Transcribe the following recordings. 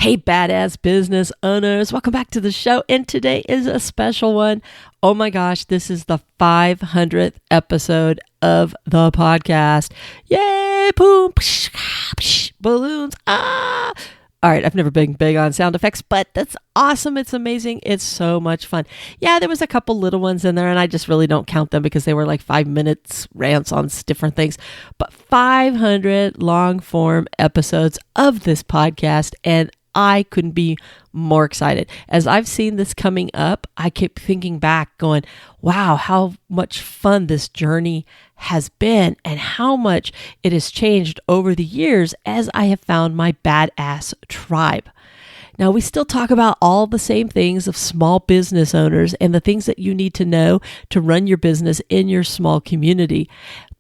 Hey, badass business owners, welcome back to the show. And today is a special one. Oh my gosh, this is the 500th episode of the podcast. Yay, boom, psh, psh, balloons, ah. All right, I've never been big on sound effects, but that's awesome. It's amazing. It's so much fun. Yeah, there was a couple little ones in there, and I just really don't count them because they were like 5 minutes rants on different things. But 500 long form episodes of this podcast, and I couldn't be more excited. As I've seen this coming up, I keep thinking back going, wow, how much fun this journey has been and how much it has changed over the years as I have found my badass tribe. Now, we still talk about all the same things of small business owners and the things that you need to know to run your business in your small community.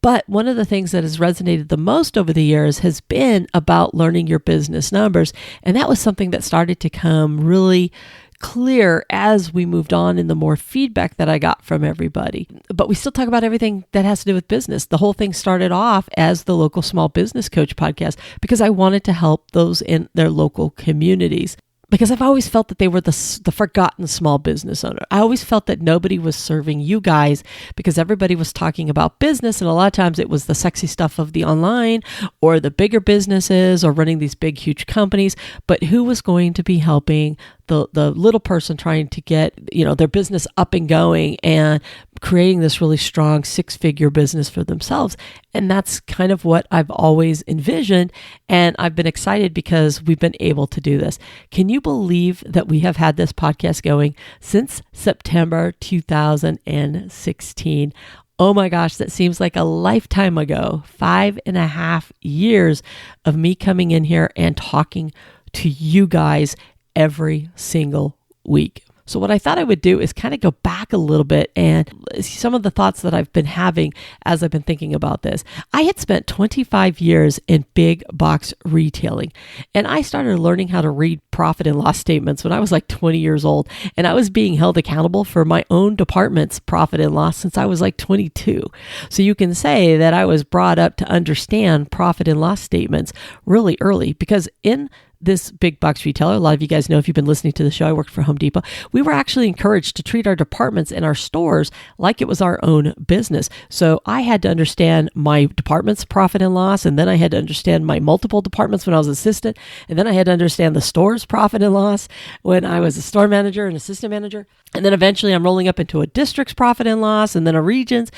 But one of the things that has resonated the most over the years has been about learning your business numbers. And that was something that started to come really clear as we moved on in the more feedback that I got from everybody. But we still talk about everything that has to do with business. The whole thing started off as the local small business coach podcast because I wanted to help those in their local communities. Because I've always felt that they were the forgotten small business owner. I always felt that nobody was serving you guys because everybody was talking about business. And a lot of times it was the sexy stuff of the online or the bigger businesses or running these big, huge companies. But who was going to be helping the little person trying to get, their business up and going and creating this really strong 6-figure business for themselves? And that's kind of what I've always envisioned. And I've been excited because we've been able to do this. Can you believe that we have had this podcast going since September 2016? Oh my gosh, that seems like a lifetime ago. 5.5 years of me coming in here and talking to you guys every single week. So what I thought I would do is kind of go back a little bit and some of the thoughts that I've been having as I've been thinking about this. I had spent 25 years in big box retailing, and I started learning how to read profit and loss statements when I was like 20 years old, and I was being held accountable for my own department's profit and loss since I was like 22. So you can say that I was brought up to understand profit and loss statements really early because in this big box retailer, a lot of you guys know if you've been listening to the show, I worked for Home Depot. We were actually encouraged to treat our departments and our stores like it was our own business. So I had to understand my department's profit and loss, and then I had to understand my multiple departments when I was assistant, and then I had to understand the store's profit and loss when I was a store manager and assistant manager. And then eventually I'm rolling up into a district's profit and loss and then a region's.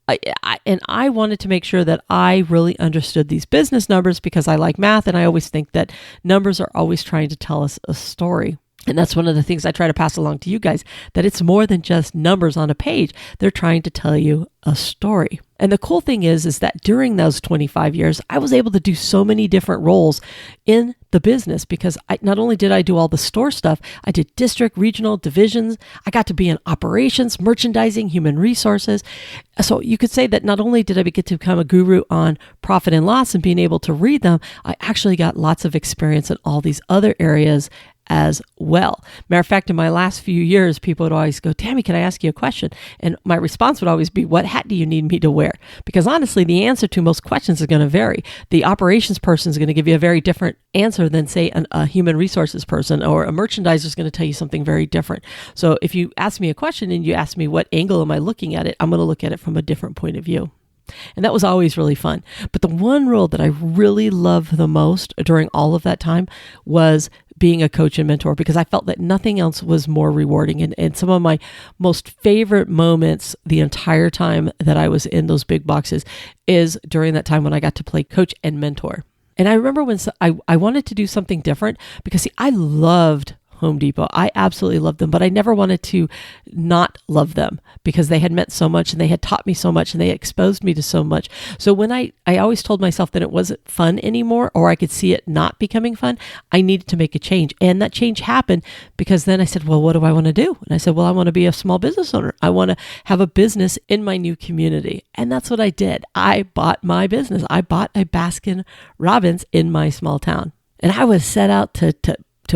I wanted to make sure that I really understood these business numbers because I like math, and I always think that numbers are always trying to tell us a story. And that's one of the things I try to pass along to you guys, that it's more than just numbers on a page. They're trying to tell you a story. And the cool thing is that during those 25 years, I was able to do so many different roles in the business because not only did I do all the store stuff, I did district, regional, divisions. I got to be in operations, merchandising, human resources. So you could say that not only did I get to become a guru on profit and loss and being able to read them, I actually got lots of experience in all these other areas as well. Matter of fact, in my last few years, people would always go, Tammy, can I ask you a question? And my response would always be, what hat do you need me to wear? Because honestly, the answer to most questions is going to vary. The operations person is going to give you a very different answer than, say, a human resources person, or a merchandiser is going to tell you something very different. So if you ask me a question and you ask me what angle am I looking at it, I'm going to look at it from a different point of view. And that was always really fun. But the one role that I really loved the most during all of that time was being a coach and mentor, because I felt that nothing else was more rewarding. And some of my most favorite moments the entire time that I was in those big boxes is during that time when I got to play coach and mentor. And I remember when I wanted to do something different because, see, I loved Home Depot. I absolutely loved them, but I never wanted to not love them because they had meant so much and they had taught me so much and they exposed me to so much. So when I always told myself that it wasn't fun anymore, or I could see it not becoming fun, I needed to make a change. And that change happened because then I said, well, what do I want to do? And I said, well, I want to be a small business owner. I want to have a business in my new community. And that's what I did. I bought my business. I bought a Baskin Robbins in my small town. And I was set out to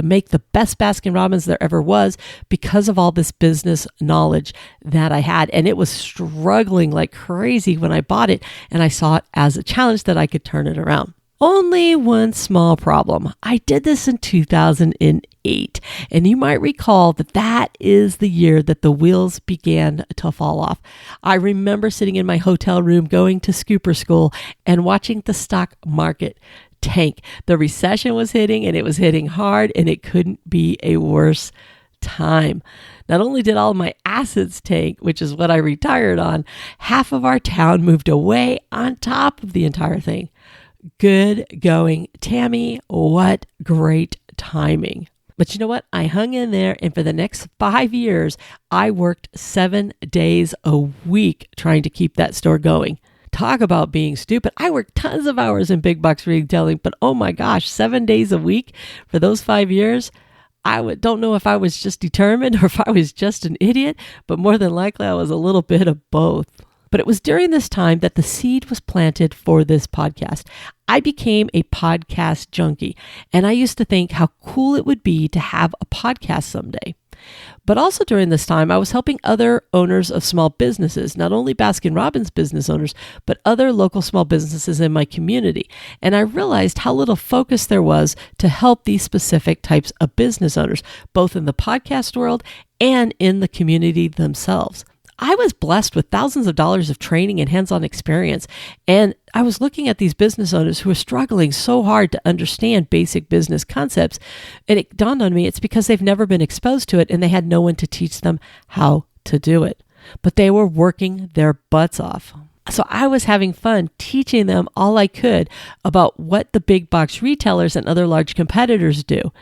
make the best Baskin Robbins there ever was because of all this business knowledge that I had. And it was struggling like crazy when I bought it, and I saw it as a challenge that I could turn it around. Only one small problem. I did this in 2008, and you might recall that that is the year that the wheels began to fall off. I remember sitting in my hotel room going to scooper school and watching the stock market tank. The recession was hitting, and it was hitting hard, and it couldn't be a worse time. Not only did all my assets tank, which is what I retired on, half of our town moved away on top of the entire thing. Good going, Tammy. What great timing. But you know what? I hung in there, and for the next 5 years, I worked 7 days a week trying to keep that store going. Talk about being stupid. I worked tons of hours in big box retailing, but oh my gosh, 7 days a week for those 5 years. Don't know if I was just determined or if I was just an idiot, but more than likely I was a little bit of both. But it was during this time that the seed was planted for this podcast. I became a podcast junkie, and I used to think how cool it would be to have a podcast someday. But also during this time, I was helping other owners of small businesses, not only Baskin-Robbins business owners, but other local small businesses in my community. And I realized how little focus there was to help these specific types of business owners, both in the podcast world and in the community themselves. I was blessed with thousands of dollars of training and hands-on experience, and I was looking at these business owners who were struggling so hard to understand basic business concepts, and it dawned on me it's because they've never been exposed to it and they had no one to teach them how to do it. But they were working their butts off. So I was having fun teaching them all I could about what the big box retailers and other large competitors do,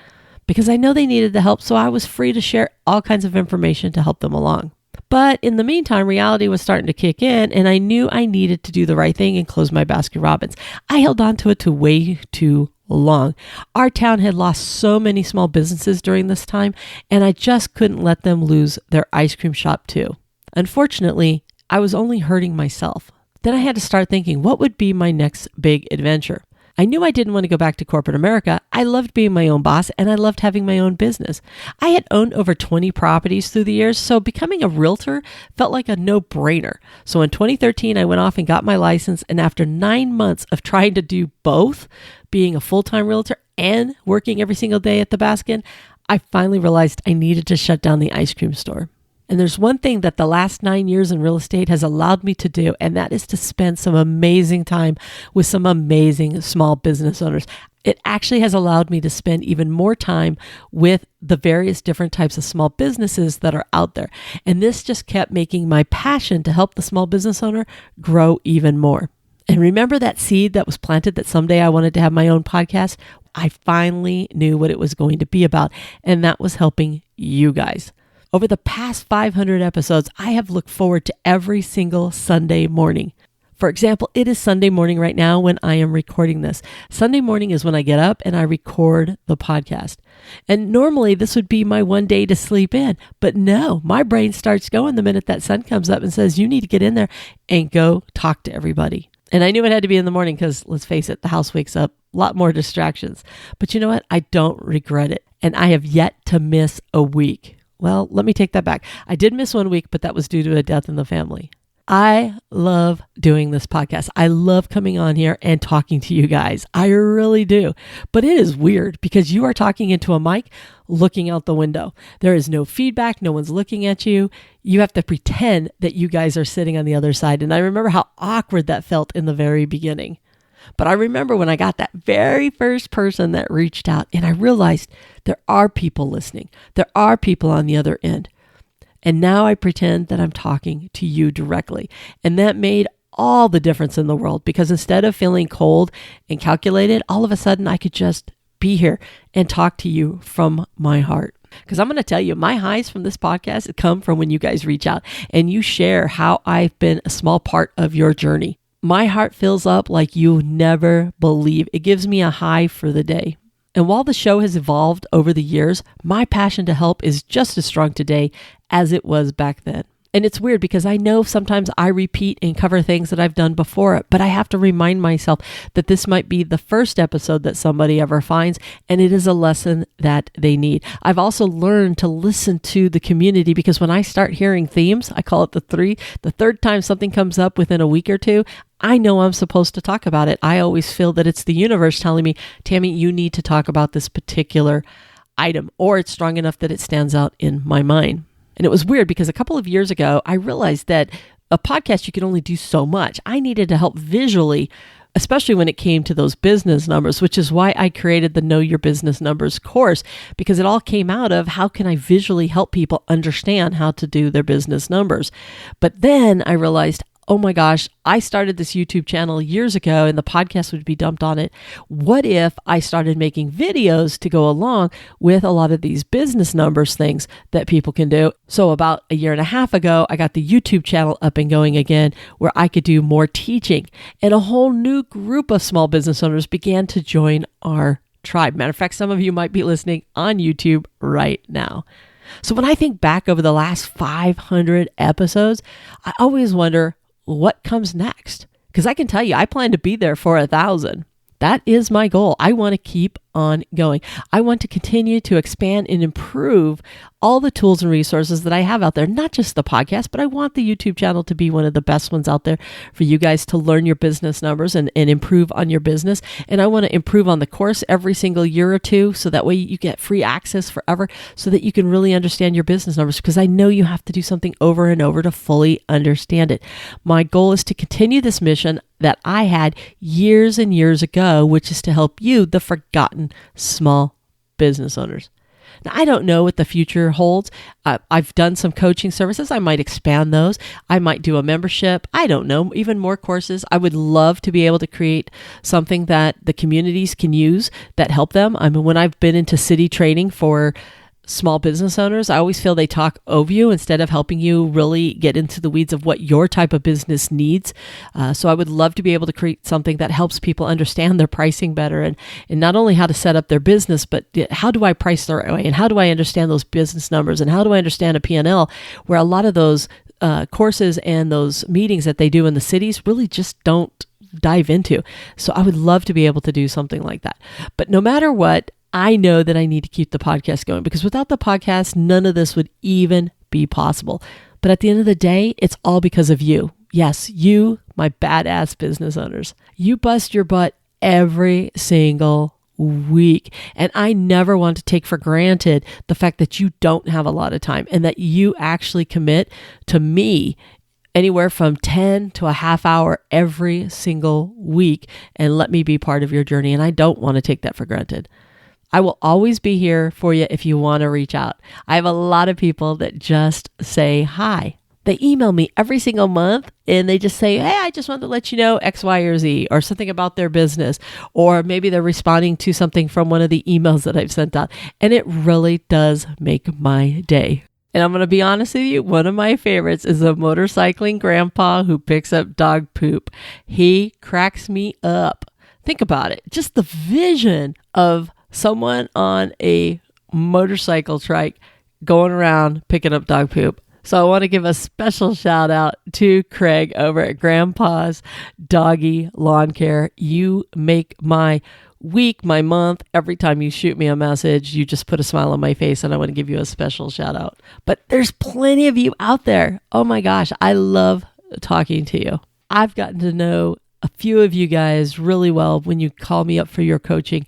because I know they needed the help, so I was free to share all kinds of information to help them along. But in the meantime, reality was starting to kick in, and I knew I needed to do the right thing and close my Baskin-Robbins. I held on to it way too long. Our town had lost so many small businesses during this time, and I just couldn't let them lose their ice cream shop too. Unfortunately, I was only hurting myself. Then I had to start thinking, what would be my next big adventure? I knew I didn't want to go back to corporate America. I loved being my own boss, and I loved having my own business. I had owned over 20 properties through the years, so becoming a realtor felt like a no-brainer. So in 2013, I went off and got my license, and after 9 months of trying to do both, being a full-time realtor and working every single day at the Baskin, I finally realized I needed to shut down the ice cream store. And there's one thing that the last 9 years in real estate has allowed me to do, and that is to spend some amazing time with some amazing small business owners. It actually has allowed me to spend even more time with the various different types of small businesses that are out there. And this just kept making my passion to help the small business owner grow even more. And remember that seed that was planted that someday I wanted to have my own podcast? I finally knew what it was going to be about, and that was helping you guys. Over the past 500 episodes, I have looked forward to every single Sunday morning. For example, it is Sunday morning right now when I am recording this. Sunday morning is when I get up and I record the podcast. And normally this would be my one day to sleep in. But no, my brain starts going the minute that sun comes up and says, you need to get in there and go talk to everybody. And I knew it had to be in the morning because, let's face it, the house wakes up, a lot more distractions. But you know what? I don't regret it. And I have yet to miss a week. Well, let me take that back. I did miss 1 week, but that was due to a death in the family. I love doing this podcast. I love coming on here and talking to you guys. I really do. But it is weird because you are talking into a mic looking out the window. There is no feedback. No one's looking at you. You have to pretend that you guys are sitting on the other side. And I remember how awkward that felt in the very beginning. But I remember when I got that very first person that reached out and I realized there are people listening. There are people on the other end. And now I pretend that I'm talking to you directly. And that made all the difference in the world because instead of feeling cold and calculated, all of a sudden I could just be here and talk to you from my heart. Because I'm going to tell you, my highs from this podcast come from when you guys reach out and you share how I've been a small part of your journey. My heart fills up like you never believe. It gives me a high for the day. And while the show has evolved over the years, my passion to help is just as strong today as it was back then. And it's weird because I know sometimes I repeat and cover things that I've done before, but I have to remind myself that this might be the first episode that somebody ever finds, and it is a lesson that they need. I've also learned to listen to the community, because when I start hearing themes, I call it the third time something comes up within a week or two, I know I'm supposed to talk about it. I always feel that it's the universe telling me, Tammy, you need to talk about this particular item, or it's strong enough that it stands out in my mind. And it was weird because a couple of years ago, I realized that a podcast, you can only do so much. I needed to help visually, especially when it came to those business numbers, which is why I created the Know Your Business Numbers course, because it all came out of how can I visually help people understand how to do their business numbers. But then I realized, oh my gosh, I started this YouTube channel years ago and the podcast would be dumped on it. What if I started making videos to go along with a lot of these business numbers things that people can do? So about a year and a half ago, I got the YouTube channel up and going again, where I could do more teaching, and a whole new group of small business owners began to join our tribe. Matter of fact, some of you might be listening on YouTube right now. So when I think back over the last 500 episodes, I always wonder, what comes next? Because I can tell you, I plan to be there for 1,000. That is my goal. I want to keep on going. I want to continue to expand and improve all the tools and resources that I have out there, not just the podcast, but I want the YouTube channel to be one of the best ones out there for you guys to learn your business numbers and improve on your business. And I want to improve on the course every single year or two, so that way you get free access forever, so that you can really understand your business numbers, because I know you have to do something over and over to fully understand it. My goal is to continue this mission that I had years and years ago, which is to help you, the forgotten small business owners. Now, I don't know what the future holds. I've done some coaching services. I might expand those. I might do a membership. I don't know, even more courses. I would love to be able to create something that the communities can use that help them. I mean, when I've been into city training for small business owners, I always feel they talk over you instead of helping you really get into the weeds of what your type of business needs. So I would love to be able to create something that helps people understand their pricing better, and not only how to set up their business, but how do I price the right way, and how do I understand those business numbers, and how do I understand a P&L, where a lot of those courses and those meetings that they do in the cities really just don't dive into. So I would love to be able to do something like that. But no matter what, I know that I need to keep the podcast going, because without the podcast, none of this would even be possible. But at the end of the day, it's all because of you. Yes, you, my badass business owners. You bust your butt every single week. And I never want to take for granted the fact that you don't have a lot of time, and that you actually commit to me anywhere from 10 to a half hour every single week and let me be part of your journey. And I don't want to take that for granted. I will always be here for you if you want to reach out. I have a lot of people that just say hi. They email me every single month and they just say, hey, I just wanted to let you know X, Y, or Z, or something about their business. Or maybe they're responding to something from one of the emails that I've sent out. And it really does make my day. And I'm going to be honest with you, one of my favorites is a motorcycling grandpa who picks up dog poop. He cracks me up. Think about it. Just the vision of someone on a motorcycle trike going around picking up dog poop. So I want to give a special shout out to Craig over at Grandpa's Doggy Lawn Care. You make my week, my month. Every time you shoot me a message, you just put a smile on my face, and I want to give you a special shout out. But there's plenty of you out there. Oh my gosh, I love talking to you. I've gotten to know a few of you guys really well when you call me up for your coaching.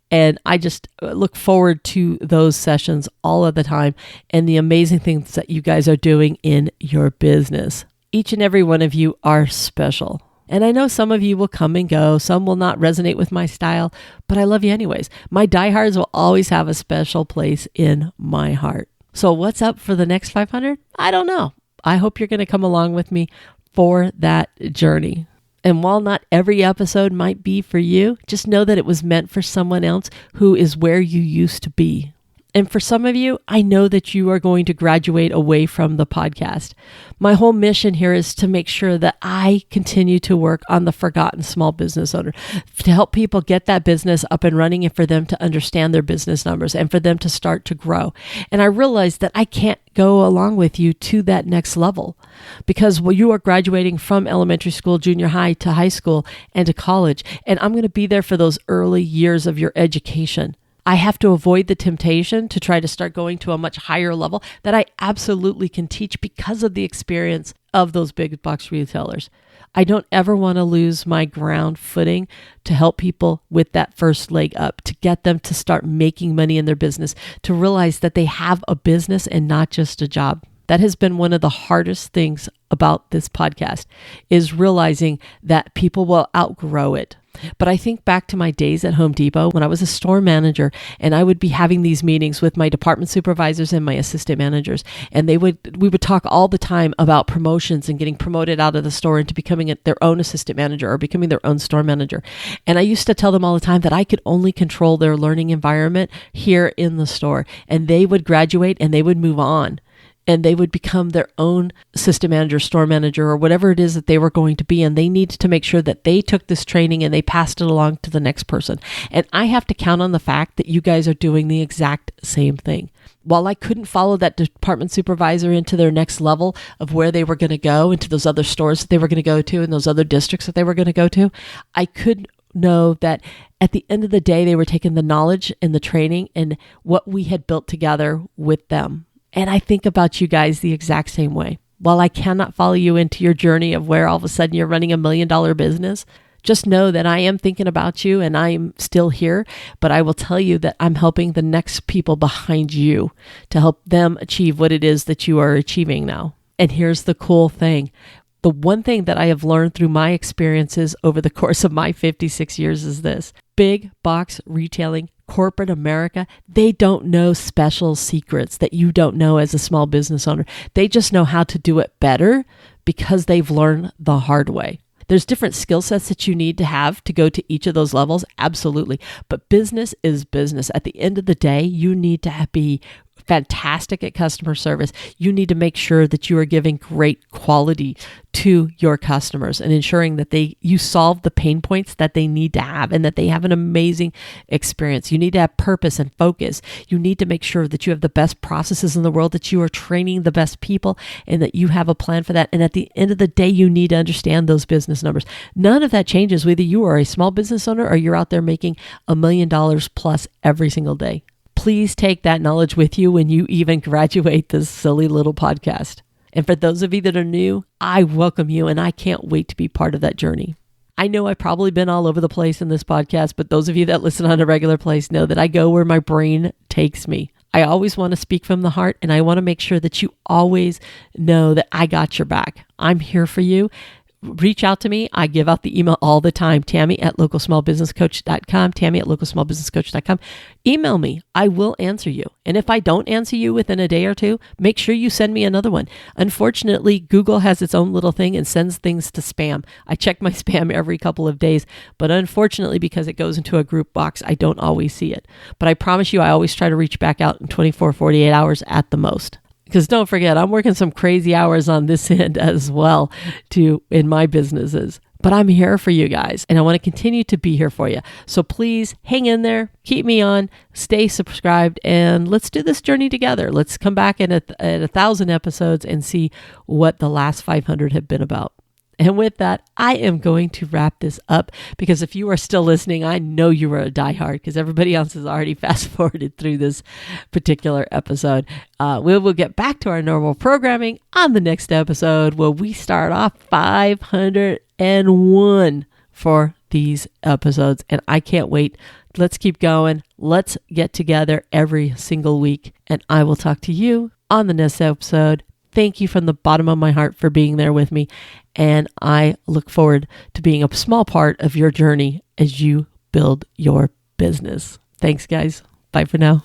And I just look forward to those sessions all of the time and the amazing things that you guys are doing in your business. Each and every one of you are special. And I know some of you will come and go. Some will not resonate with my style, but I love you anyways. My diehards will always have a special place in my heart. So what's up for the next 500? I don't know. I hope you're going to come along with me for that journey. And while not every episode might be for you, just know that it was meant for someone else who is where you used to be. And for some of you, I know that you are going to graduate away from the podcast. My whole mission here is to make sure that I continue to work on the forgotten small business owner, to help people get that business up and running and for them to understand their business numbers and for them to start to grow. And I realize that I can't go along with you to that next level because you are graduating from elementary school, junior high to high school and to college. And I'm going to be there for those early years of your education. I have to avoid the temptation to try to start going to a much higher level that I absolutely can teach because of the experience of those big box retailers. I don't ever want to lose my ground footing to help people with that first leg up, to get them to start making money in their business, to realize that they have a business and not just a job. That has been one of the hardest things about this podcast, is realizing that people will outgrow it. But I think back to my days at Home Depot when I was a store manager, and I would be having these meetings with my department supervisors and my assistant managers. And we would talk all the time about promotions and getting promoted out of the store into becoming their own assistant manager or becoming their own store manager. And I used to tell them all the time that I could only control their learning environment here in the store. And they would graduate and they would move on. And they would become their own assistant manager, store manager, or whatever it is that they were going to be. And they needed to make sure that they took this training and they passed it along to the next person. And I have to count on the fact that you guys are doing the exact same thing. While I couldn't follow that department supervisor into their next level of where they were going to go, into those other stores that they were going to go to and those other districts that they were going to go to, I could know that at the end of the day, they were taking the knowledge and the training and what we had built together with them. And I think about you guys the exact same way. While I cannot follow you into your journey of where all of a sudden you're running $1 million business, just know that I am thinking about you and I'm still here. But I will tell you that I'm helping the next people behind you to help them achieve what it is that you are achieving now. And here's the cool thing. The one thing that I have learned through my experiences over the course of my 56 years is this: big box retailing, corporate America, they don't know special secrets that you don't know as a small business owner. They just know how to do it better because they've learned the hard way. There's different skill sets that you need to have to go to each of those levels, absolutely. But business is business. At the end of the day, you need to be fantastic at customer service. You need to make sure that you are giving great quality to your customers and ensuring that you solve the pain points that they need to have and that they have an amazing experience. You need to have purpose and focus. You need to make sure that you have the best processes in the world, that you are training the best people, and that you have a plan for that. And at the end of the day, you need to understand those business numbers. None of that changes whether you are a small business owner or you're out there making $1 million plus every single day. Please take that knowledge with you when you even graduate this silly little podcast. And for those of you that are new, I welcome you and I can't wait to be part of that journey. I know I've probably been all over the place in this podcast, but those of you that listen on a regular place know that I go where my brain takes me. I always want to speak from the heart, and I want to make sure that you always know that I got your back. I'm here for you. Reach out to me. I give out the email all the time, Tammy@localsmallbusinesscoach.com, Tammy@localsmallbusinesscoach.com. Email me. I will answer you. And if I don't answer you within a day or two, make sure you send me another one. Unfortunately, Google has its own little thing and sends things to spam. I check my spam every couple of days, but unfortunately, because it goes into a group box, I don't always see it. But I promise you, I always try to reach back out in 24, 48 hours at the most. Because don't forget, I'm working some crazy hours on this end as well in my businesses. But I'm here for you guys, and I want to continue to be here for you. So please hang in there, keep me on, stay subscribed, and let's do this journey together. Let's come back at 1,000 episodes and see what the last 500 have been about. And with that, I am going to wrap this up because if you are still listening, I know you are a diehard because everybody else has already fast forwarded through this particular episode. We will get back to our normal programming on the next episode where we start off 501 for these episodes. And I can't wait. Let's keep going. Let's get together every single week. And I will talk to you on the next episode. Thank you from the bottom of my heart for being there with me. And I look forward to being a small part of your journey as you build your business. Thanks, guys. Bye for now.